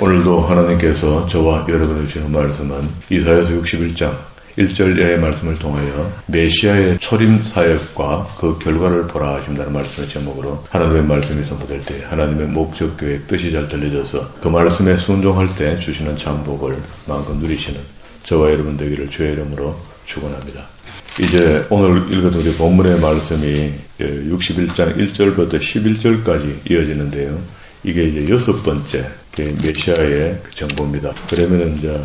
오늘도 하나님께서 저와 여러분에게 주시는 말씀은 이사야서 61장 1절의 말씀을 통하여 메시아의 초림 사역과 그 결과를 보라 하신다는 말씀의 제목으로 하나님의 말씀이 선포될 때 하나님의 목적 계획 뜻이 잘 들려져서 그 말씀에 순종할 때 주시는 참복을 마음껏 누리시는 저와 여러분 되기를 주의 이름으로 축원합니다. 이제 오늘 읽은 우리 본문의 말씀이 61장 1절부터 11절까지 이어지는데요. 이게 이제 6번째 메시아의 정보입니다. 그러면은 이제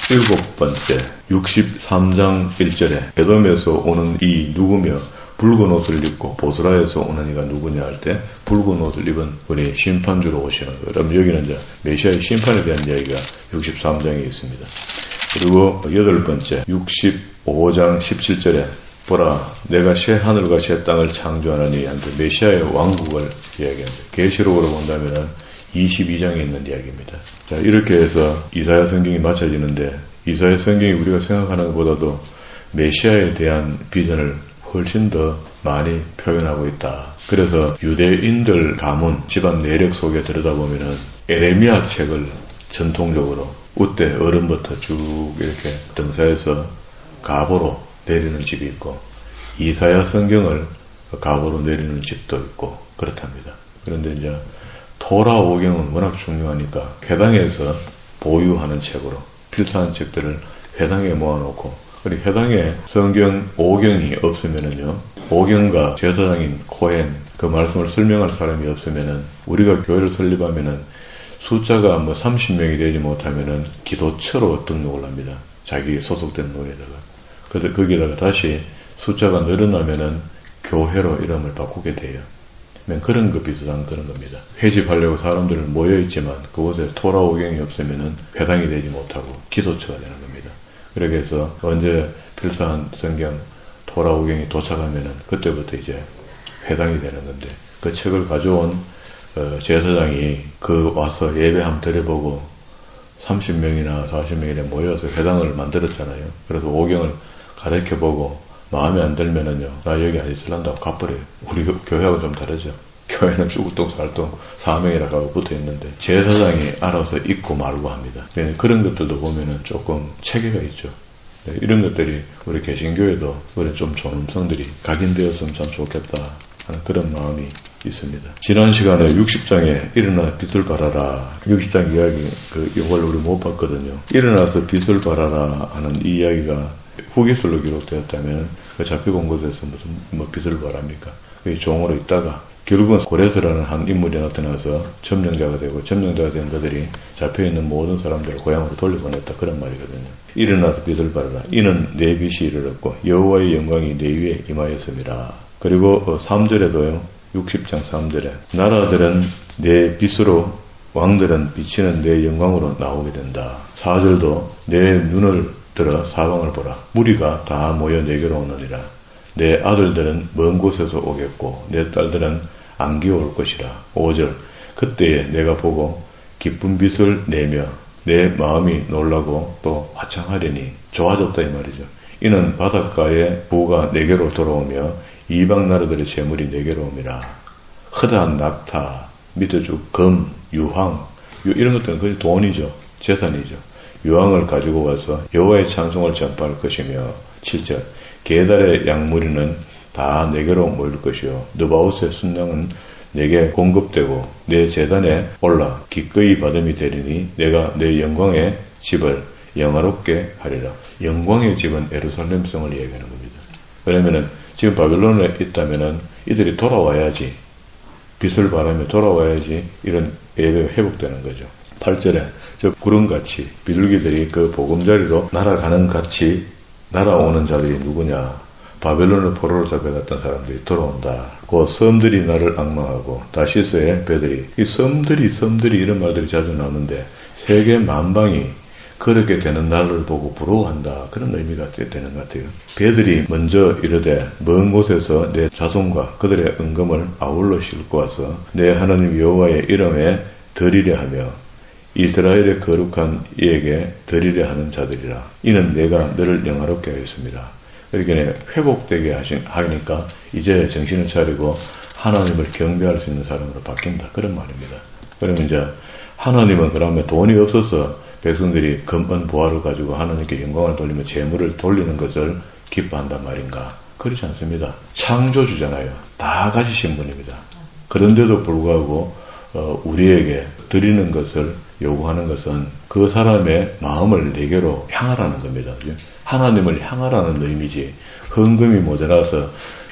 7번째 63장 1절에 에돔에서 오는 이 누구며 붉은 옷을 입고 보스라에서 오는 이가 누구냐 할 때 붉은 옷을 입은 분이 심판주로 오시는 거예요. 그럼 여기는 이제 메시아의 심판에 대한 이야기가 63장에 있습니다. 그리고 8번째 65장 17절에 보라 내가 새 하늘과 새 땅을 창조하느니 한데 메시아의 왕국을 이야기합니다. 계시록으로 본다면은 22장에 있는 이야기입니다. 자, 이렇게 해서 이사야 성경이 마쳐지는데 이사야 성경이 우리가 생각하는 것보다도 메시아에 대한 비전을 훨씬 더 많이 표현하고 있다. 그래서 유대인들 가문 집안 내력 속에 들여다보면은 에레미야 책을 전통적으로 우때 어른부터 쭉 이렇게 등사해서 가보로 내리는 집이 있고 이사야 성경을 가보로 내리는 집도 있고 그렇답니다. 그런데 이제 토라 오경은 워낙 중요하니까 회당에서 보유하는 책으로 필사한 책들을 회당에 모아놓고 그리고 회당에 성경 오경이 없으면은요 오경과 제사장인 코헨 그 말씀을 설명할 사람이 없으면은 우리가 교회를 설립하면은 숫자가 30명이 되지 못하면은 기도처로 등록을 합니다. 자기 소속된 노예다가. 근데 거기다가 다시 숫자가 늘어나면은 교회로 이름을 바꾸게 돼요. 그런 거 비슷한 그런 겁니다. 회집하려고 사람들 모여있지만 그곳에 토라 오경이 없으면은 회당이 되지 못하고 기도처가 되는 겁니다. 그렇게 해서 언제 필사한 성경 토라 오경이 도착하면은 그때부터 이제 회당이 되는 건데 그 책을 가져온 제사장이 그 와서 예배 한번 드려보고 30명이나 40명이나 모여서 회당을 만들었잖아요. 그래서 오경을 가르쳐보고 마음에 안 들면은요 나 여기 안 있을란다고 가버려요. 우리 교회하고 좀 다르죠. 교회는 죽을똥 살똥 사명이라고 붙어있는데 제사장이 알아서 잊고 말고 합니다. 그런 것들도 보면은 조금 체계가 있죠. 이런 것들이 우리 개신교회도 우리 좀 존엄성들이 각인되었으면 참 좋겠다 하는 그런 마음이 있습니다. 지난 시간에 60장에 일어나 빛을 발하라 60장 이야기 이걸 우리 못 봤거든요. 일어나서 빛을 발하라 하는 이 이야기가 후기술로 기록되었다면 그 잡혀온 곳에서 무슨 빛을 발합니까? 그 종으로 있다가 결국은 고레스라는 한 인물이 나타나서 점령자가 되고 점령자가 된 그들이 잡혀있는 모든 사람들을 고향으로 돌려보냈다 그런 말이거든요. 일어나서 빛을 발하라 이는 내 빛이 이르렀고 여호와의 영광이 내 위에 임하였음이라. 그리고 3절에도요 60장 3절에 나라들은 내 빛으로 왕들은 비치는 내 영광으로 나오게 된다. 4절도 내 눈을 들어 사방을 보라. 무리가 다 모여 내게로 오느니라. 내 아들들은 먼 곳에서 오겠고 내 딸들은 안기어 올 것이라. 5절 그때에 내가 보고 기쁜 빛을 내며 내 마음이 놀라고 또 화창하려니 좋아졌다 이 말이죠. 이는 바닷가의 부가 내게로 돌아오며 이방 나라들의 재물이 내게로 옵니다. 허다한 낙타, 밑에 쭉 금, 유황 이런 것들은 거의 돈이죠. 재산이죠. 유황을 가지고 와서 여호와의 찬송을 전파할 것이며 7절 게달의 양무리는 다 내게로 모일 것이요 느바웃의 순양은 내게 공급되고 내 제단에 올라 기꺼이 받음이 되리니 내가 내 영광의 집을 영화롭게 하리라. 영광의 집은 예루살렘 성을 얘기하는 겁니다. 그러면은 지금 바벨론에 있다면은 이들이 돌아와야지 빛을 바라며 돌아와야지 이런 예배가 회복되는 거죠. 8절에 저 구름같이 비둘기들이 그 보금자리로 날아가는 같이 날아오는 자들이 누구냐? 바벨론을 포로로 잡혀갔던 사람들이 돌아온다. 그 섬들이 나를 악망하고 다시스의 배들이 이 섬들이 이런 말들이 자주 나오는데 세계 만방이 그렇게 되는 날을 보고 부러워한다. 그런 의미가 되는 것 같아요. 배들이 먼저 이르되 먼 곳에서 내 자손과 그들의 은금을 아울러 싣고 와서 내 하나님 여호와의 이름에 드리려 하며 이스라엘의 거룩한 이에게 드리려 하는 자들이라. 이는 내가 너를 영화롭게 하였습니다. 이렇게 회복되게 하니까 이제 정신을 차리고 하나님을 경배할 수 있는 사람으로 바뀐다. 그런 말입니다. 그러면 이제 하나님은 그러면 돈이 없어서 백성들이 금은 보화를 가지고 하나님께 영광을 돌리며 재물을 돌리는 것을 기뻐한단 말인가? 그렇지 않습니다. 창조주잖아요. 다 가지신 분입니다. 그런데도 불구하고 우리에게 드리는 것을 요구하는 것은 그 사람의 마음을 내게로 향하라는 겁니다. 하나님을 향하라는 의미지. 헌금이 모자라서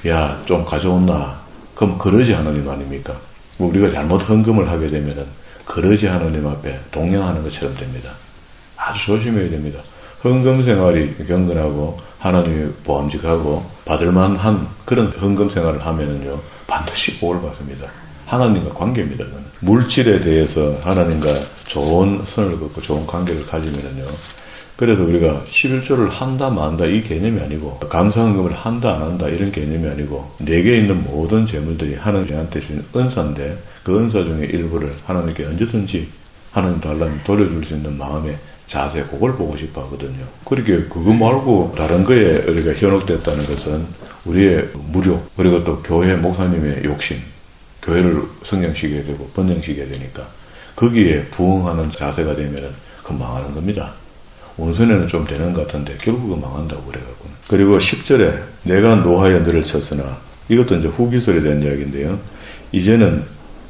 야, 좀 가져온나? 그럼 그러지 하나님 아닙니까? 우리가 잘못 헌금을 하게 되면은 그러지 하나님 앞에 동양하는 것처럼 됩니다. 아주 조심해야 됩니다. 헌금 생활이 경건하고 하나님이 보암직하고 받을만한 그런 헌금 생활을 하면은요, 반드시 복을 받습니다. 하나님과 관계입니다. 그건. 물질에 대해서 하나님과 좋은 선을 긋고 좋은 관계를 가지면은요, 그래서 우리가 11조를 한다 만다 이 개념이 아니고 감사헌금을 한다 안 한다 이런 개념이 아니고 내게 있는 모든 재물들이 하나님한테 주신 은사인데 그 은사 중에 일부를 하나님께 언제든지 하나님 달라면 돌려줄 수 있는 마음의 자세, 그걸 보고 싶어 하거든요. 그렇게 그거 말고 다른 거에 우리가 현혹됐다는 것은 우리의 무력, 그리고 또 교회 목사님의 욕심, 교회를 성장시켜야 되고 번영시켜야 되니까 거기에 부응하는 자세가 되면은 그 망하는 겁니다. 온선에는 좀 되는 것 같은데 결국은 망한다고 그래갖고. 그리고 10절에 내가 노하여 너를 쳤으나, 이것도 이제 후기설에 대한 이야기인데요. 이제는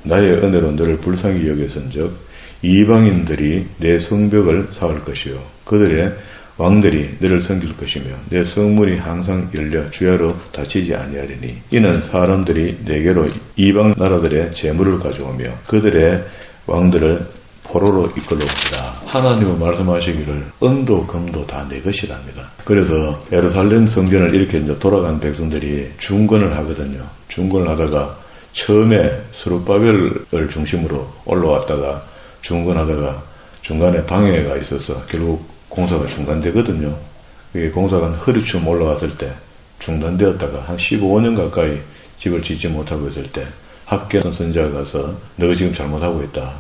나의 은혜로 너를 불쌍히 여겼은즉 이방인들이 내 성벽을 쌓을 것이요 그들의 왕들이 너를 섬길 것이며 내 성문이 항상 열려 주야로 닫히지 아니하리니 이는 사람들이 내게로 이방 나라들의 재물을 가져오며 그들의 왕들을 포로로 이끌어옵니다. 하나님은 말씀하시기를 은도 금도 다 내 것이랍니다. 그래서 예루살렘 성전을 이렇게 이제 돌아간 백성들이 중건을 하거든요. 중건을 하다가 처음에 스룹바벨을 중심으로 올라왔다가 중건하다가 중간에 방해가 있어서 결국 공사가 중단되거든요. 그게 공사가 허리춤 올라갔을 때 중단되었다가 한 15년 가까이 집을 짓지 못하고 있을 때 학계선 선지자가 가서 너가 지금 잘못하고 있다.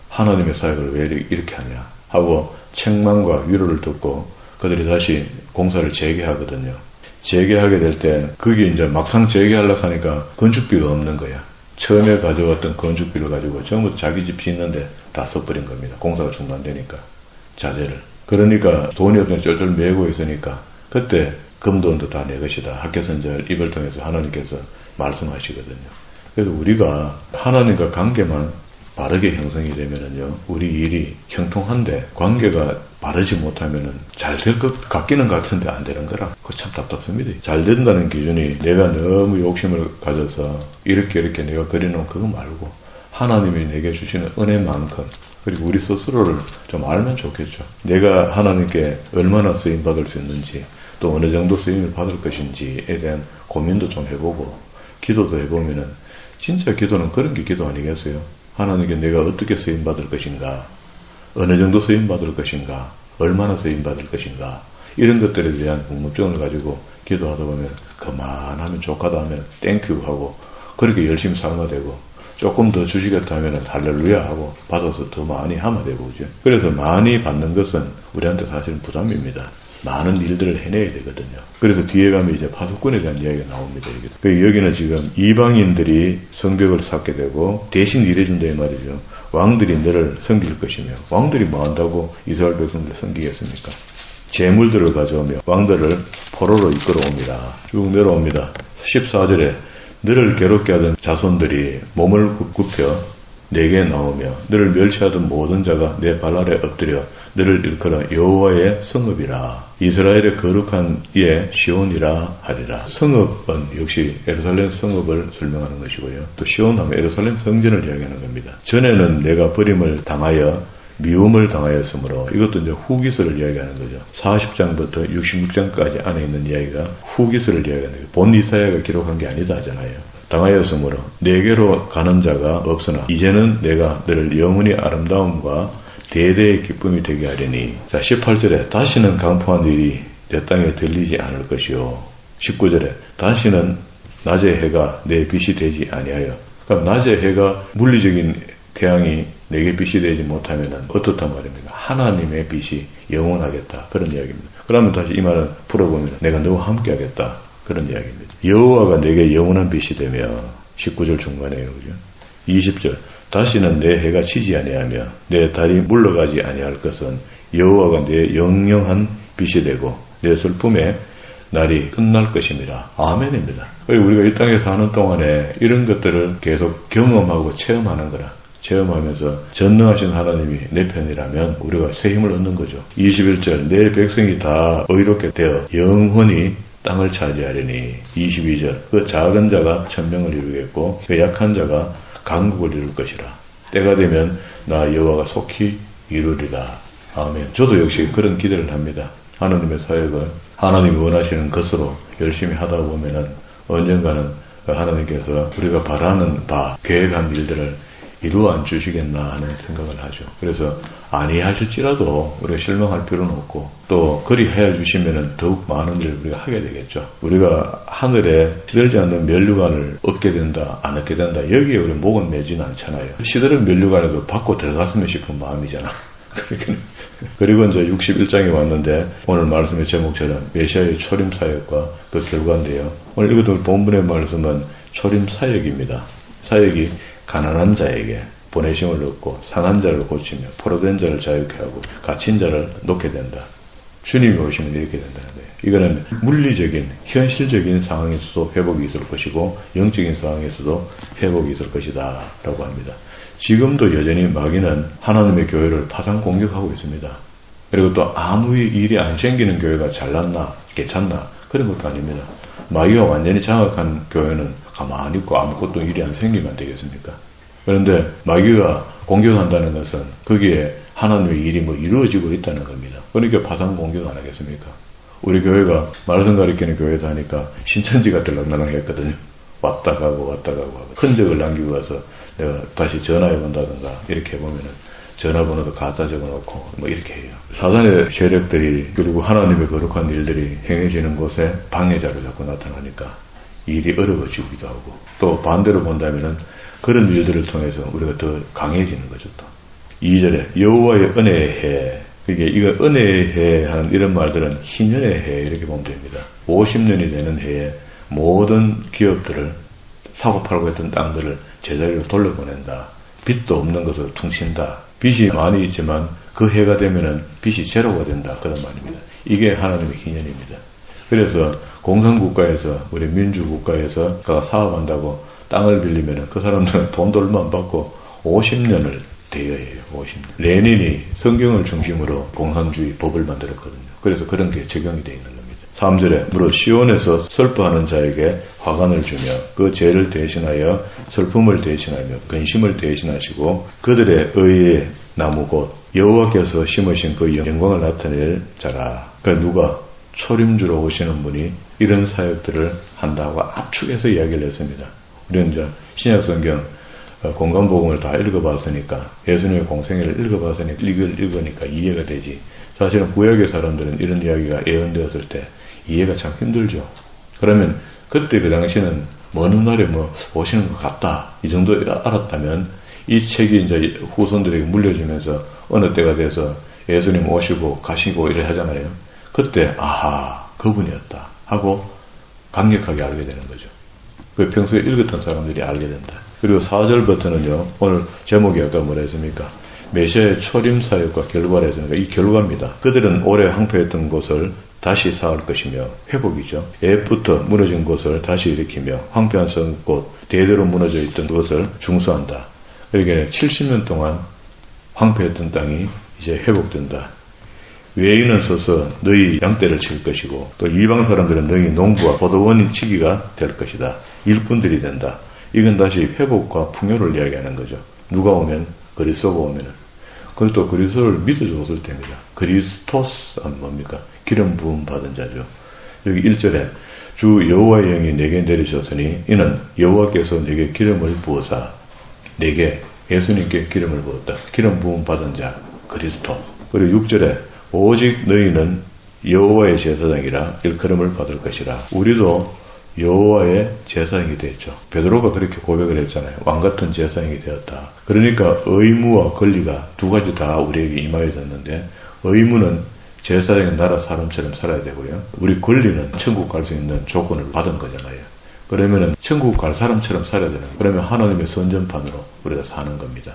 하나님의 사역을 왜 이렇게 하냐 하고 책망과 위로를 듣고 그들이 다시 공사를 재개하거든요. 재개하게 될 때 그게 이제 막상 재개하려고 하니까 건축비가 없는 거야. 처음에 가져왔던 건축비를 가지고 전부 자기 집 짓는데 다 써버린 겁니다. 공사가 중단되니까 자재를. 그러니까 돈이 없으면 쩔쩔 매고 있으니까 그때 금돈도 다 내 것이다. 학계선지자를 입을 통해서 하나님께서 말씀하시거든요. 그래서 우리가 하나님과 관계만 바르게 형성이 되면은요, 우리 일이 형통한데 관계가 바르지 못하면은 잘 될 것 같기는 같은데 안 되는 거라. 그거 참 답답합니다. 잘 된다는 기준이 내가 너무 욕심을 가져서 이렇게 내가 그려놓은 그거 말고 하나님이 내게 주시는 은혜만큼 그리고 우리 스스로를 좀 알면 좋겠죠. 내가 하나님께 얼마나 쓰임받을 수 있는지 또 어느 정도 쓰임을 받을 것인지에 대한 고민도 좀 해보고 기도도 해보면은 진짜 기도는 그런 게 기도 아니겠어요? 하나님께 내가 어떻게 쓰임받을 것인가, 어느 정도 쓰임받을 것인가, 얼마나 쓰임받을 것인가, 이런 것들에 대한 궁금증을 가지고 기도하다 보면 그만하면 족하다 하면 땡큐 하고 그렇게 열심히 살면 되고 조금 더 주시겠다 하면 할렐루야 하고 받아서 더 많이 하면 되고 그죠. 그래서 많이 받는 것은 우리한테 사실은 부담입니다. 많은 일들을 해내야 되거든요. 그래서 뒤에 가면 이제 파수꾼에 대한 이야기가 나옵니다. 여기는 지금 이방인들이 성벽을 쌓게 되고 대신 일해준다 이 말이죠. 왕들이 너를 섬길 것이며 왕들이 뭐 한다고 이스라엘 백성들을 섬기겠습니까? 재물들을 가져오며 왕들을 포로로 이끌어옵니다. 쭉 내려옵니다. 14절에 너를 괴롭게 하던 자손들이 몸을 굽혀 내게 나오며 너를 멸치하던 모든 자가 내 발 아래 엎드려 너를 일컬어 여호와의 성읍이라. 이스라엘의 거룩한 이의 시온이라 하리라. 성읍은 역시 예루살렘 성읍을 설명하는 것이고요. 또 시온하면 예루살렘 성전을 이야기하는 겁니다. 전에는 내가 버림을 당하여 미움을 당하였으므로 이것도 이제 후기설을 이야기하는 거죠. 40장부터 66장까지 안에 있는 이야기가 후기설을 이야기하는 거예요. 본 이사야가 기록한 게 아니다 하잖아요. 당하였으므로 내게로 가는 자가 없으나 이제는 내가 너를 영원히 아름다움과 대대의 기쁨이 되게 하리니. 자, 18절에 다시는 강포한 일이 내 땅에 들리지 않을 것이요. 19절에 다시는 낮의 해가 내 빛이 되지 아니하여. 그러니까 낮의 해가 물리적인 태양이 내게 빛이 되지 못하면 어떻단 말입니까? 하나님의 빛이 영원하겠다. 그런 이야기입니다. 그러면 다시 이 말을 풀어보면 내가 너와 함께 하겠다. 그런 이야기입니다. 여호와가 내게 영원한 빛이 되며 19절 중간에요. 그죠? 20절 다시는 내 해가 치지 아니하며 내 달이 물러가지 아니할 것은 여호와가 내 영영한 빛이 되고 내 슬픔의 날이 끝날 것입니다. 아멘입니다. 우리가 이 땅에 사는 동안에 이런 것들을 계속 경험하고 체험하는 거라. 체험하면서 전능하신 하나님이 내 편이라면 우리가 새 힘을 얻는 거죠. 21절 내 백성이 다 의롭게 되어 영원히 땅을 차지하려니 22절 그 작은 자가 천명을 이루겠고 그 약한 자가 강국을 이룰 것이라. 때가 되면 나 여호와가 속히 이루리라. 아멘. 저도 역시 그런 기대를 합니다. 하나님의 사역을 하나님이 원하시는 것으로 열심히 하다 보면은 언젠가는 하나님께서 우리가 바라는 바 계획한 일들을 이루어 안 주시겠나 하는 생각을 하죠. 그래서 아니하실지라도 우리가 실망할 필요는 없고 또 그리 해 주시면은 더욱 많은 일을 우리가 하게 되겠죠. 우리가 하늘에 시들지 않는 면류관을 얻게 된다, 안 얻게 된다. 여기에 우리 목은 매지는 않잖아요. 시들은 면류관에도 받고 들어갔으면 싶은 마음이잖아. 그리고 이제 61장에 왔는데 오늘 말씀의 제목처럼 메시아의 초림 사역과 그 결과인데요. 오늘 이것도 본문의 말씀은 초림 사역입니다. 사역이 가난한 자에게 보내심을 얻고 상한 자를 고치며 포로된 자를 자유케 하고 갇힌 자를 놓게 된다. 주님이 오시면 이렇게 된다는 거예요. 이거는 물리적인 현실적인 상황에서도 회복이 있을 것이고 영적인 상황에서도 회복이 있을 것이다 라고 합니다. 지금도 여전히 마귀는 하나님의 교회를 파상 공격하고 있습니다. 그리고 또 아무 일이 안 생기는 교회가 잘났나 괜찮나 그런 것도 아닙니다. 마귀가 완전히 장악한 교회는 가만히 있고 아무것도 일이 안 생기면 되겠습니까? 그런데 마귀가 공격한다는 것은 거기에 하나님의 일이 이루어지고 있다는 겁니다. 그러니까 파상 공격 안 하겠습니까? 우리 교회가 말씀 가리키는 교회다 하니까 신천지가 들락날락했거든요. 왔다 가고 하고 흔적을 남기고 와서 내가 다시 전화해 본다든가 이렇게 해보면은 전화번호도 갖다 적어놓고 이렇게 해요. 사단의 세력들이 그리고 하나님의 거룩한 일들이 행해지는 곳에 방해자로 자꾸 나타나니까 일이 어려워지기도 하고 또 반대로 본다면은 그런 일들을 통해서 우리가 더 강해지는 거죠. 또 2절에 여호와의 은혜의 해 이거 은혜의 해 하는 이런 말들은 희년의 해 이렇게 보면 됩니다. 50년이 되는 해에 모든 기업들을 사고팔고 했던 땅들을 제자리로 돌려보낸다. 빚도 없는 것을 퉁친다. 빚이 많이 있지만 그 해가 되면은 빚이 제로가 된다. 그런 말입니다. 이게 하나님의 희년입니다. 그래서 공산국가에서 우리 민주국가에서 사업한다고 땅을 빌리면은 그 사람들은 돈도 얼마 안 받고 50년을 대여해요. 50년. 레닌이 성경을 중심으로 공산주의 법을 만들었거든요. 그래서 그런 게 적용이 되어 있는 겁니다. 3절에 무릇 시온에서 슬퍼하는 자에게 화관을 주며 그 죄를 대신하여 슬픔을 대신하며 근심을 대신하시고 그들의 의의 나무 곧 여호와께서 심으신 그 영광을 나타낼 자라. 그 누가 초림주로 오시는 분이 이런 사역들을 한다고 압축해서 이야기를 했습니다. 우리는 이제 신약성경 공간복음을 다 읽어봤으니까 예수님의 공생애를 읽어봤으니까 읽으니까 이해가 되지. 사실은 구약의 사람들은 이런 이야기가 예언되었을 때 이해가 참 힘들죠. 그러면 그때 그 당시는 먼 날에 오시는 것 같다. 이 정도 알았다면 이 책이 이제 후손들에게 물려지면서 어느 때가 돼서 예수님 오시고 가시고 이래 하잖아요. 그때 아하 그분이었다 하고 강력하게 알게 되는 거죠. 그 평소에 읽었던 사람들이 알게 된다. 그리고 4절부터는요. 오늘 제목이 아까 뭐라 했습니까? 메시아의 초림 사역과 결과를 했으니까 이 결과입니다. 그들은 오래 항폐했던 곳을 다시 쌓을 것이며 회복이죠. 옛부터 무너진 곳을 다시 일으키며 황폐한 성곳 대대로 무너져 있던 곳을 중수한다. 그러니까 70년 동안 황폐했던 땅이 이제 회복된다. 외인은 서서 너희 양떼를 칠 것이고 또 이방 사람들은 너희 농부와 포도원 치기가 될 것이다. 일꾼들이 된다. 이건 다시 회복과 풍요를 이야기하는 거죠. 누가 오면 그리스도가 오면은 그리고 또 그리스도를 믿어줬을 때입니다. 그리스토스는 뭡니까? 기름 부음 받은 자죠. 여기 1절에 주 여호와의 영이 내게 내리셨으니 이는 여호와께서 내게 기름을 부어사 내게 예수님께 기름을 부었다. 기름 부음 받은 자 그리스도. 그리고 6절에 오직 너희는 여호와의 제사장이라 일컬음을 받을 것이라. 우리도 여호와의 제사장이 됐죠. 베드로가 그렇게 고백을 했잖아요. 왕같은 제사장이 되었다. 그러니까 의무와 권리가 두 가지 다 우리에게 임하여졌는데 의무는 제사장의 나라 사람처럼 살아야 되고요. 우리 권리는 천국 갈 수 있는 조건을 받은 거잖아요. 그러면은 천국 갈 사람처럼 살아야 되는 거예요. 그러면 하나님의 선전판으로 우리가 사는 겁니다.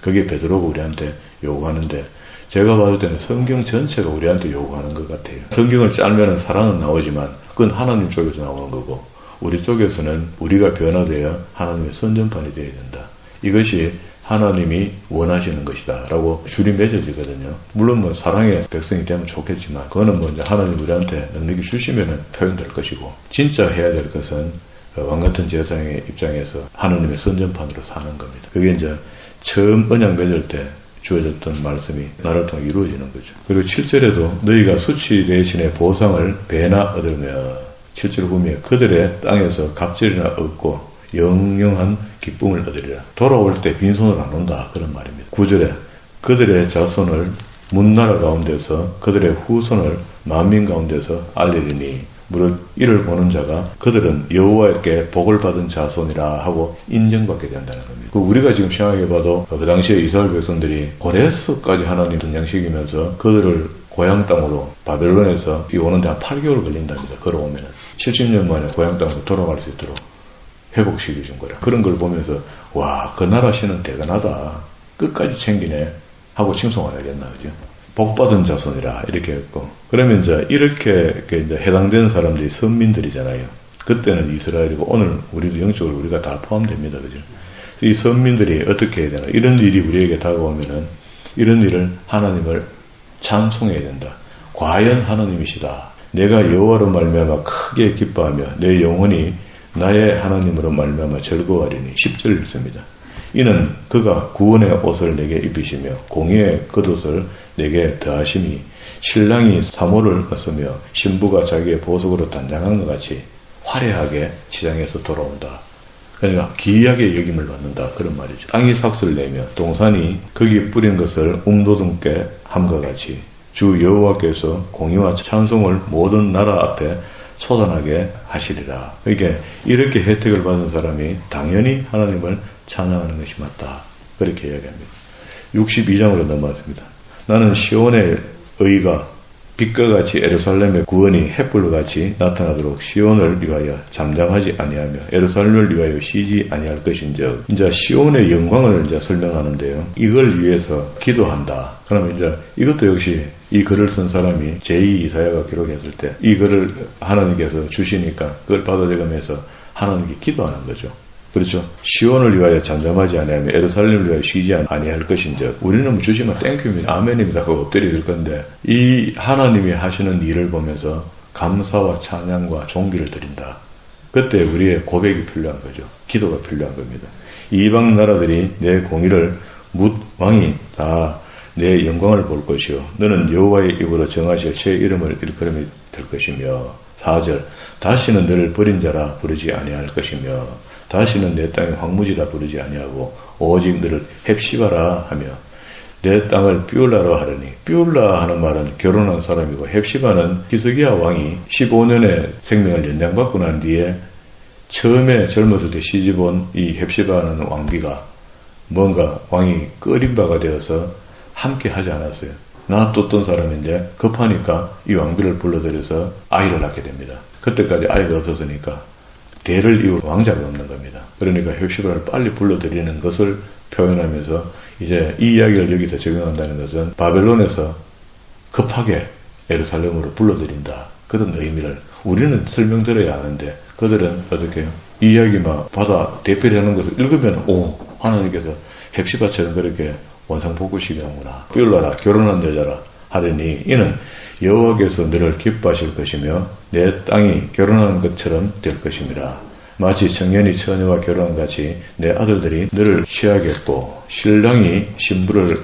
그게 베드로가 우리한테 요구하는데, 제가 봤을 때는 성경 전체가 우리한테 요구하는 것 같아요. 성경을 짤면은 사랑은 나오지만 그건 하나님 쪽에서 나오는 거고, 우리 쪽에서는 우리가 변화되어 하나님의 선전판이 되어야 된다. 이것이 하나님이 원하시는 것이다 라고 줄이 맺어지거든요. 물론 뭐 사랑의 백성이 되면 좋겠지만, 그거는 뭐 이제 하나님 우리한테 능력이 주시면은 표현될 것이고, 진짜 해야 될 것은 왕같은 제사장의 입장에서 하나님의 선전판으로 사는 겁니다. 그게 이제 처음 언약 맺을 때 주어졌던 말씀이 나를 통해 이루어지는 거죠. 그리고 7절에도 너희가 수치 대신에 보상을 배나 얻으며, 7절 보면 그들의 땅에서 갑절이나 얻고 영영한 기쁨을 얻으리라. 돌아올 때 빈손으로 안 온다, 그런 말입니다. 9절에 그들의 자손을 문나라 가운데서 그들의 후손을 만민 가운데서 알리리니, 무릇 이를 보는 자가 그들은 여호와께 복을 받은 자손이라 하고 인정받게 된다는 겁니다. 우리가 지금 생각해봐도 그 당시에 이스라엘 백성들이 고레스까지 하나님 등장시키면서 그들을 고향 땅으로 바벨론에서 오는데 한 8개월 걸린답니다. 걸어오면 70년 만에 고향 땅으로 돌아갈 수 있도록 회복시켜준 거라. 그런 걸 보면서 와, 그 나라 신은 대단하다, 끝까지 챙기네 하고 칭송을 하겠나, 그죠? 복받은 자손이라 이렇게 했고, 그러면 이제 이렇게 이제 해당되는 사람들이 선민들이잖아요. 그때는 이스라엘이고, 오늘 우리도 영적으로 우리가 다 포함됩니다, 그죠? 이 선민들이 어떻게 해야 되나? 이런 일이 우리에게 다가오면은 이런 일을 하나님을 찬송해야 된다. 과연 하나님이시다. 내가 여호와로 말미암아 크게 기뻐하며 내 영혼이 나의 하나님으로 말미암아 즐거워하리니. 10절 읽습니다. 이는 그가 구원의 옷을 내게 입히시며 공의의 겉옷을 내게 더하심이, 신랑이 사모를 쓰며 신부가 자기의 보석으로 단장한 것 같이 화려하게 지장에서 돌아온다. 그러니까 기이하게 여김을 받는다, 그런 말이죠. 땅이 삭슬 내며 동산이 거기 뿌린 것을 움돋음께 함과 같이 주 여호와께서 공의와 찬송을 모든 나라 앞에 쏟아나게 하시리라. 그러니까 이렇게 혜택을 받은 사람이 당연히 하나님을 찬양하는 것이 맞다, 그렇게 이야기합니다. 62장으로 넘어왔습니다. 나는 시온의 의가 빛과 같이 예루살렘의 구원이 햇불과 같이 나타나도록 시온을 위하여 잠잠하지 아니하며 예루살렘을 위하여 쉬지 아니할 것인즉, 이제 시온의 영광을 이제 설명하는데요. 이걸 위해서 기도한다. 그러면 이제 이것도 역시 이 글을 쓴 사람이 제2 이사야가 기록했을 때 이 글을 하나님께서 주시니까 그걸 받아들이면서 하나님께 기도하는 거죠. 그렇죠. 시온을 위하여 잠잠하지 아니하며 예루살렘을 위하여 쉬지 아니할 것인즉, 우리는 뭐 주시면 땡큐입니다, 아멘입니다 하고 엎드려 들 건데, 이 하나님이 하시는 일을 보면서 감사와 찬양과 존귀를 드린다. 그때 우리의 고백이 필요한 거죠. 기도가 필요한 겁니다. 이방 나라들이 내 공의를 묻 왕이 다 내 영광을 볼 것이요 너는 여호와의 입으로 정하실 새 이름을 일컬음이 될 것이며. 4절 다시는 너를 버린 자라 부르지 아니할 것이며 다시는 내 땅에 황무지라 부르지 아니하고 오직 너를 헵시바라 하며 내 땅을 뷰울라라 하려니. 뷰울라 하는 말은 결혼한 사람이고, 헵시바는 히스기야 왕이 15년의 생명을 연장받고 난 뒤에 처음에 젊었을 때 시집온 이 헵시바라는 왕비가 뭔가 왕이 꺼린 바가 되어서 함께 하지 않았어요. 놔뒀던 사람인데 급하니까 이 왕비를 불러들여서 아이를 낳게 됩니다. 그때까지 아이가 없었으니까 대를 이을 왕자가 없는 겁니다. 그러니까 헵시바를 빨리 불러들이는 것을 표현하면서 이제 이 이야기를 여기다 적용한다는 것은 바벨론에서 급하게 예루살렘으로 불러들인다, 그런 의미를 우리는 설명드려야 하는데, 그들은 어떻게 해요? 이 이야기만 받아 대표를 하는 것을 읽으면 오, 하나님께서 헵시바처럼 그렇게 원상복구시키는구나. 뷰울라라, 결혼한 여자라 하려니 이는 여호와께서 너를 기뻐하실 것이며 내 땅이 결혼한 것처럼 될 것임이라. 마치 청년이 처녀와 결혼한 같이 내 아들들이 너를 취하겠고 신랑이 신부를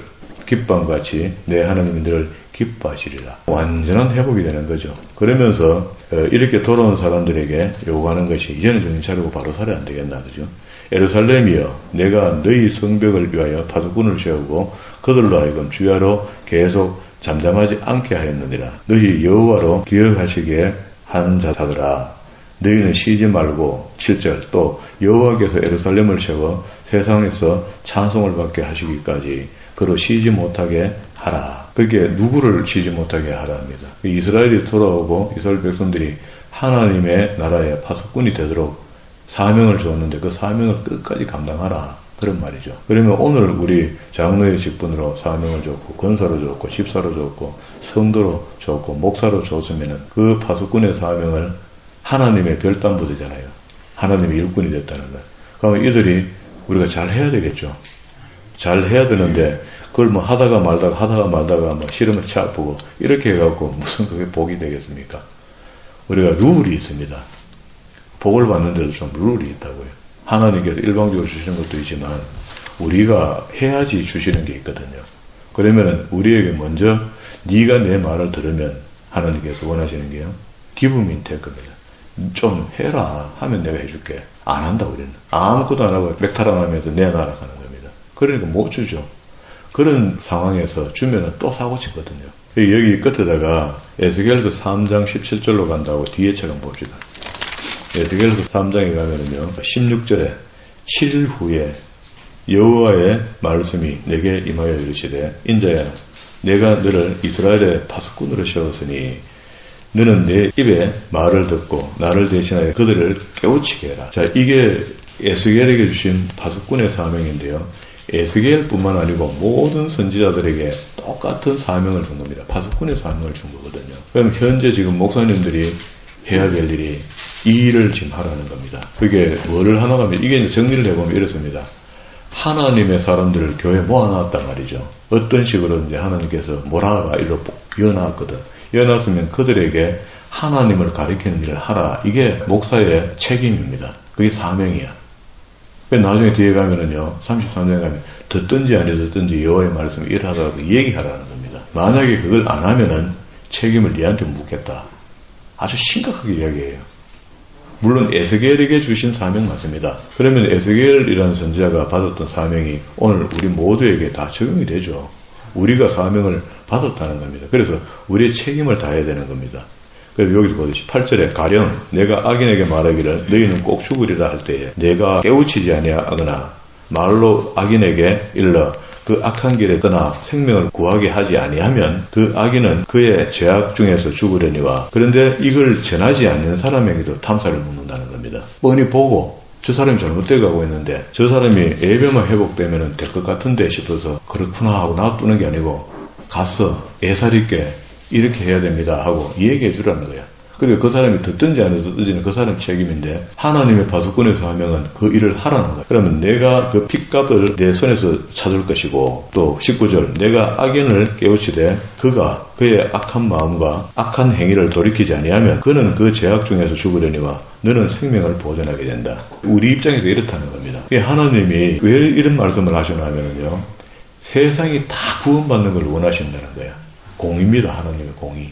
기뻐한 같이 내 하나님이 너를 기뻐하시리라. 완전한 회복이 되는 거죠. 그러면서 이렇게 돌아온 사람들에게 요구하는 것이, 이제는 정신 차리고 바로 살아야 안 되겠나, 그죠? 예루살렘이여, 내가 너희 성벽을 위하여 파수꾼을 세우고 그들로 하여금 주야로 계속 잠잠하지 않게 하였느니라. 너희 여호와로 기억하시기에 한 자들아, 너희는 쉬지 말고. 7절 또 여호와께서 예루살렘을 세워 세상에서 찬송을 받게 하시기까지 그로 쉬지 못하게 하라. 그게 누구를 쉬지 못하게 하라 합니다. 이스라엘이 돌아오고 이스라엘 백성들이 하나님의 나라의 파수꾼이 되도록 사명을 줬는데 그 사명을 끝까지 감당하라. 그런 말이죠. 그러면 오늘 우리 장로의 직분으로 사명을 줬고 권사로 줬고 집사로 줬고 성도로 줬고 목사로 줬으면은 그 파수꾼의 사명을 하나님의 별담부대잖아요. 하나님의 일꾼이 됐다는 거. 그러면 이들이 우리가 잘 해야 되겠죠. 잘 해야 되는데 그걸 뭐 하다가 말다가 뭐 싫으면 차 아프고 이렇게 해갖고 무슨 그게 복이 되겠습니까? 우리가 룰이 있습니다. 복을 받는데도 좀 룰이 있다고요. 하나님께서 일방적으로 주시는 것도 있지만 우리가 해야지 주시는 게 있거든요. 그러면 우리에게 먼저 네가 내 말을 들으면 하나님께서 원하시는 게요. 기브민 될 겁니다. 좀 해라 하면 내가 해줄게. 안 한다 우리는. 아무것도 안 하고 맥타랑하면서 내놔라 하는 겁니다. 그러니까 못 주죠. 그런 상황에서 주면은 또 사고 치거든요. 여기 끝에다가 에스겔서 3장 17절로 간다고 뒤에 책은 봅시다. 에스겔서 3장에 가면은요, 16절에 7일 후에 여호와의 말씀이 내게 임하여 이르시되 인자야 내가 너를 이스라엘의 파수꾼으로 세웠으니 너는 내 입에 말을 듣고 나를 대신하여 그들을 깨우치게 해라. 자, 이게 에스겔에게 주신 파수꾼의 사명인데요. 에스겔뿐만 아니고 모든 선지자들에게 똑같은 사명을 준 겁니다. 파수꾼의 사명을 준 거거든요. 그럼 현재 지금 목사님들이 해야 될 일이 이 일을 지금 하라는 겁니다. 그게 뭐를 하나 하면 이게 이제 정리를 해보면 이렇습니다. 하나님의 사람들을 교회에 모아놨단 말이죠. 어떤 식으로 이제 하나님께서 모라가 일로 이어놨거든. 이어놨으면 그들에게 하나님을 가리키는 일을 하라. 이게 목사의 책임입니다. 그게 사명이야. 나중에 뒤에 가면은요, 33장에 가면 듣든지 안 듣든지 여호와의 말씀을 일하라고 얘기하라는 겁니다. 만약에 그걸 안 하면은 책임을 니한테 묻겠다. 아주 심각하게 이야기해요. 물론 에스겔에게 주신 사명 맞습니다. 그러면 에스겔이라는 선지자가 받았던 사명이 오늘 우리 모두에게 다 적용이 되죠. 우리가 사명을 받았다는 겁니다. 그래서 우리의 책임을 다해야 되는 겁니다. 그래서 여기서 보듯이 8절에 가령 내가 악인에게 말하기를 너희는 꼭 죽으리라 할 때에 내가 깨우치지 아니하거나 말로 악인에게 일러 그 악한 길에 떠나 생명을 구하게 하지 아니하면 그 악인은 그의 죄악 중에서 죽으려니와 그런데 이걸 전하지 않는 사람에게도 탐사를 묻는다는 겁니다. 뻔히 보고 저 사람이 잘못되어 가고 있는데 저 사람이 예배만 회복되면 될 것 같은데 싶어서 그렇구나 하고 놔두는 게 아니고 가서 애살 있게 이렇게 해야 됩니다 하고 얘기해 주라는 거야. 그리고 그 사람이 듣든지 안 듣든지는 그 사람 책임인데 하나님의 파수꾼에서 하면은 그 일을 하라는 거야. 그러면 내가 그 핏값을 내 손에서 찾을 것이고 또 19절 내가 악인을 깨우치되 그가 그의 악한 마음과 악한 행위를 돌이키지 아니하면 그는 그 죄악 중에서 죽으려니와 너는 생명을 보존하게 된다. 우리 입장에서 이렇다는 겁니다. 하나님이 왜 이런 말씀을 하시나 하면은요. 세상이 다 구원받는 걸 원하신다는 거야. 공입니다. 하나님의 공이.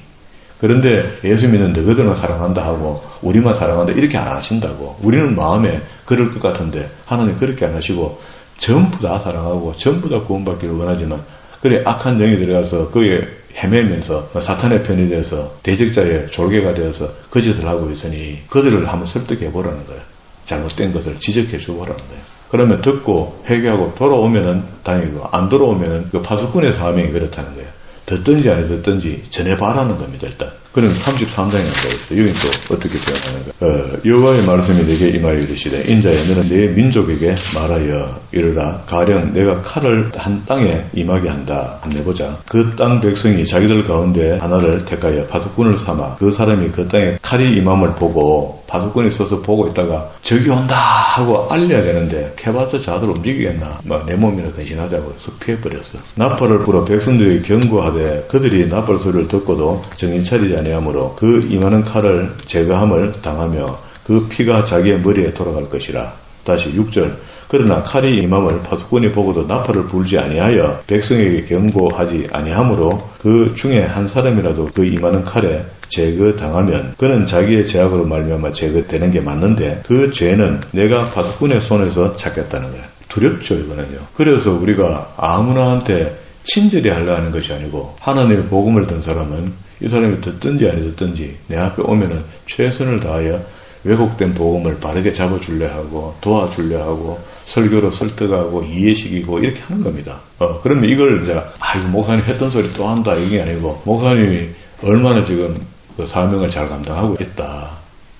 그런데 예수 믿는 너희들만 사랑한다 하고 우리만 사랑한다 이렇게 안 하신다고. 우리는 마음에 그럴 것 같은데 하나님 그렇게 안 하시고 전부 다 사랑하고 전부 다 구원받기를 원하지만 그래 악한 영이 들어가서 그에 헤매면서 사탄의 편이 돼서 대적자의 졸개가 되어서 거짓을 하고 있으니 그들을 한번 설득해 보라는 거예요. 잘못된 것을 지적해 주고 보라는 거예요. 그러면 듣고 회개하고 돌아오면은 다행이고 안 돌아오면은 그 파수꾼의 사명이 그렇다는 거예요. 듣든지 안 듣든지 전해봐라는 겁니다. 일단. 그럼 33장에 나오겠죠. 여기는 또 어떻게 표현하는가. 여호와의 말씀이 내게 임하여 이르시되 인자야 너는 내 민족에게 말하여 이르라 가령 내가 칼을 한 땅에 임하게 한다. 한번 해보자. 그 땅 백성이 자기들 가운데 하나를 택하여 파수꾼을 삼아 그 사람이 그 땅에 칼이 임함을 보고 파수꾼이 서서 보고 있다가 저기 온다 하고 알려야 되는데 캐봐서 자들 움직이겠나. 내 몸이나 근신하자고 쑥 피해버렸어. 나팔을 불어 백성들이 경고하되 그들이 나팔 소리를 듣고도 정신 차리지 아니하므로 그 임하는 칼을 제거함을 당하며 그 피가 자기의 머리에 돌아갈 것이라. 다시 6절 그러나 칼이 임함을 파수꾼이 보고도 나팔을 불지 아니하여 백성에게 경고하지 아니하므로 그 중에 한 사람이라도 그 임하는 칼에 제거당하면 그는 자기의 죄악으로 말미암아 제거되는 게 맞는데 그 죄는 내가 파수꾼의 손에서 찾겠다는 거예요. 두렵죠 이거는요. 그래서 우리가 아무나한테 친절히 하려 하는 것이 아니고 하나님의 복음을 든 사람은 이 사람이 듣든지 안 듣든지 내 앞에 오면은 최선을 다하여 왜곡된 복음을 바르게 잡아주려 하고 도와주려 하고 설교로 설득하고 이해시키고 이렇게 하는 겁니다. 그러면 이걸 이제 이거 목사님 했던 소리 또 한다 이게 아니고 목사님이 얼마나 지금 그 사명을 잘 감당하고 있다.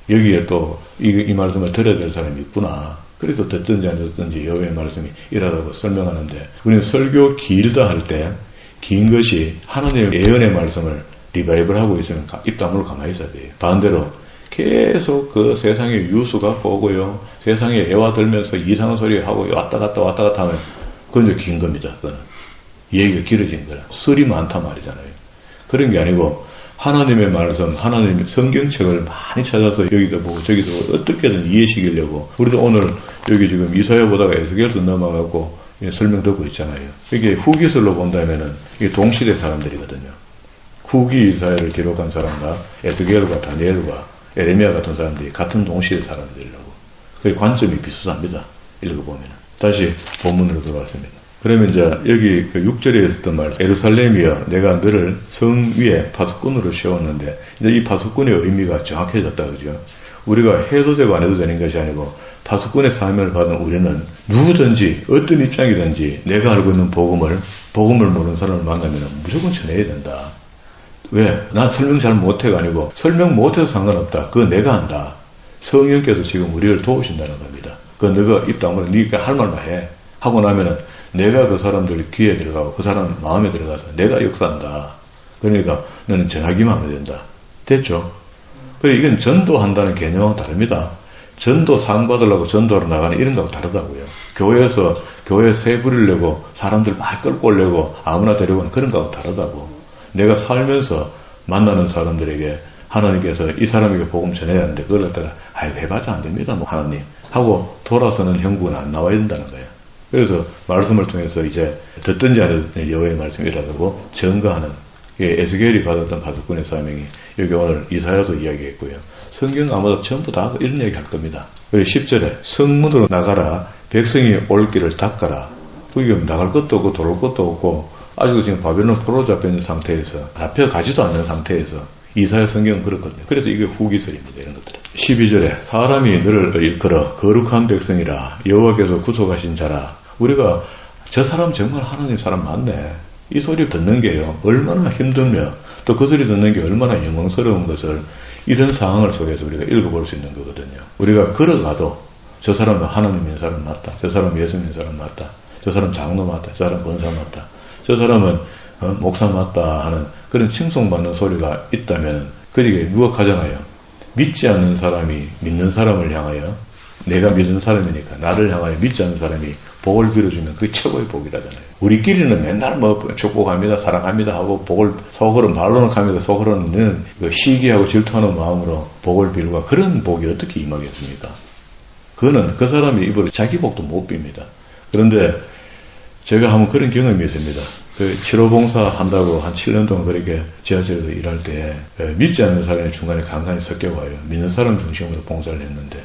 여기에 또 이 말씀을 들어야 될 사람이 있구나. 그래서 듣든지 안 듣든지 여호와의 말씀이 이라고 설명하는데, 우리는 설교 길다 할 때 긴 것이 하나님의 예언의 말씀을 리바이벌 하고 있으면 입 다물고 가만히 있어야 돼요. 반대로 계속 그 세상의 유수가 보고요, 세상에 애와 들면서 이상한 소리 하고 왔다 갔다 하면 그건 이제 긴 겁니다. 그거는 얘기가 길어진 거라. 설이 많단 말이잖아요. 그런 게 아니고 하나님의 말씀, 하나님의 성경책을 많이 찾아서 여기도 보고 저기도 어떻게든 이해시키려고, 우리도 오늘 여기 지금 이사야 보다가 에스겔서 넘어가고 설명 듣고 있잖아요. 이게 후기설로 본다면은 이게 동시대 사람들이거든요. 후기 이사야를 기록한 사람과 에스겔과 다니엘과 에레미야 같은 사람들이 같은 동시대 사람들이라고. 그 관점이 비슷합니다. 읽어보면. 다시 본문으로 들어왔습니다. 그러면 이제 여기 그 6절에 있었던 말, 예루살렘이여 내가 너를 성 위에 파수꾼으로 세웠는데, 이제 이 파수꾼의 의미가 정확해졌다, 그죠? 우리가 해도 되고 안 해도 되는 것이 아니고, 파수꾼의 사명을 받은 우리는 누구든지 어떤 입장이든지 내가 알고 있는 복음을 모르는 사람을 만나면 무조건 전해야 된다. 왜? 나 설명 잘 못해가 아니고, 설명 못해도 상관없다. 그거 내가 한다. 성령께서 지금 우리를 도우신다는 겁니다. 그거 너가 입 다물어 네가 할 말만 해. 하고 나면은 내가 그 사람들 귀에 들어가고 그 사람 마음에 들어가서 내가 역사한다. 그러니까 너는 전하기만 하면 된다. 됐죠? 그래, 이건 전도한다는 개념하고 다릅니다. 전도 상 받으려고 전도하러 나가는 이런 거하고 다르다고요. 교회에서 교회 세 부리려고 사람들 막 끌고 오려고 아무나 데려오는 그런 거하고 다르다고. 내가 살면서 만나는 사람들에게 하나님께서 이 사람에게 복음 전해야 하는데 그걸 갖다가 해봐자 안 됩니다. 뭐 하나님 하고 돌아서는 형국은 안 나와야 된다는 거예요. 그래서 말씀을 통해서 이제 듣든지 안 듣든지 여호와의 말씀이라고 증거하는 에스겔이 받았던 파수꾼의 사명이 여기 오늘 이사야서 이야기했고요. 성경 아마도 전부 다 이런 얘기 할 겁니다. 그리고 10절에 성문으로 나가라 백성이 올 길을 닦아라. 거기 나갈 것도 없고 돌아올 것도 없고 아직도 지금 바벨론 포로로 잡혀 있는 상태에서 잡혀가지도 않는 상태에서 이사야 성경은 그렇거든요. 그래서 이게 후기설입니다. 이런 것들은. 12절에 사람이 너를 일컬어 거룩한 백성이라 여호와께서 구속하신 자라. 우리가 저 사람 정말 하나님 사람 맞네. 이 소리 듣는 게요. 얼마나 힘들며 또 그 소리 듣는 게 얼마나 영광스러운 것을 이런 상황을 속에서 우리가 읽어볼 수 있는 거거든요. 우리가 걸어가도 저 사람은 하나님 믿는 사람 맞다. 저 사람 예수 믿는 사람 맞다. 저 사람 장로 맞다. 저 사람 권사 맞다. 저 사람은 목사 맞다 하는 그런 칭송받는 소리가 있다면 그게 무엇하잖아요. 믿지 않는 사람이 믿는 사람을 향하여 내가 믿는 사람이니까 나를 향하여 믿지 않는 사람이 복을 빌어주면 그게 최고의 복이라잖아요. 우리끼리는 맨날 뭐 축복합니다, 사랑합니다 하고 복을 속으로 말로는 합니다, 속으로는 시기하고 질투하는 마음으로 복을 빌고 그런 복이 어떻게 임하겠습니까? 그거는 그 사람이 입으로 자기 복도 못 빕니다. 그런데 제가 한번 그런 경험이 있습니다. 그 치료봉사 한다고 한 7년 동안 그렇게 지하철에서 일할 때 믿지 않는 사람이 중간에 간간히 섞여와요. 믿는 사람 중심으로 봉사를 했는데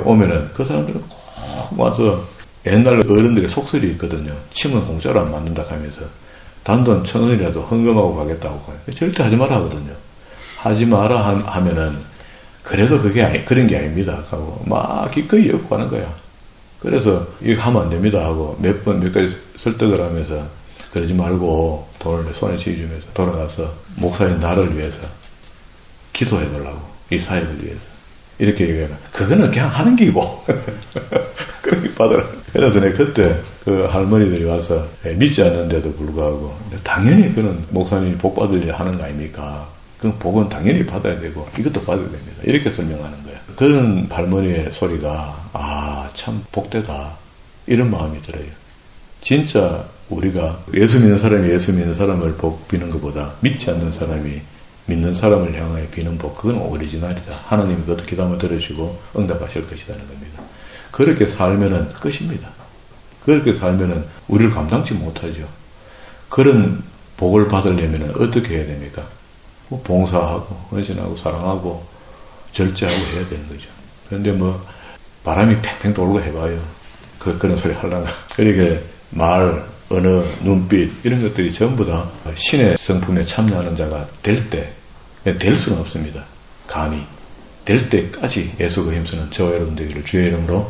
오면은 그 사람들은 꼭 와서 옛날 어른들의 속설이 있거든요. 침은 공짜로 안 맞는다 하면서 단돈 1,000원이라도 헌금하고 가겠다고 절대 하지 마라 하거든요. 하지 마라 하면은 그래도 그런 게 아닙니다 하고 막 기꺼이 엮고 하는 거야. 그래서 이거 하면 안 됩니다 하고 몇 가지 설득을 하면서 그러지 말고 돈을 손에 쥐어주면서 돌아가서 목사인 나를 위해서 기도해달라고, 이 사역을 위해서 이렇게 얘기하면 그거는 그냥 하는 기고 그렇게 받아라. 그래서 내가 그때 그 할머니들이 와서 믿지 않는데도 불구하고 당연히 그는 목사님이 복 받으려 하는 거 아닙니까? 그 복은 당연히 받아야 되고 이것도 받아야 됩니다. 이렇게 설명하는 거예요. 그런 할머니의 소리가 참 복되다 이런 마음이 들어요. 진짜 우리가 예수 믿는 사람이 예수 믿는 사람을 복 비는 것보다 믿지 않는 사람이 믿는 사람을 향하여 비는 복, 그건 오리지널이다. 하나님이 그것도 기도하면 들으시고 응답하실 것이라는 겁니다. 그렇게 살면은 끝입니다. 그렇게 살면은 우리를 감당치 못하죠. 그런 복을 받으려면 어떻게 해야 됩니까? 뭐 봉사하고 헌신하고 사랑하고 절제하고 해야 되는 거죠. 그런데 뭐 바람이 팽팽 돌고 해봐요. 그런 소리 하려나. 그러니까 말, 언어, 눈빛 이런 것들이 전부 다 신의 성품에 참여하는 자가 될 수는 없습니다. 감히 될 때까지 애쓰고 힘쓰는 저와 여러분 되기를 주의 이름으로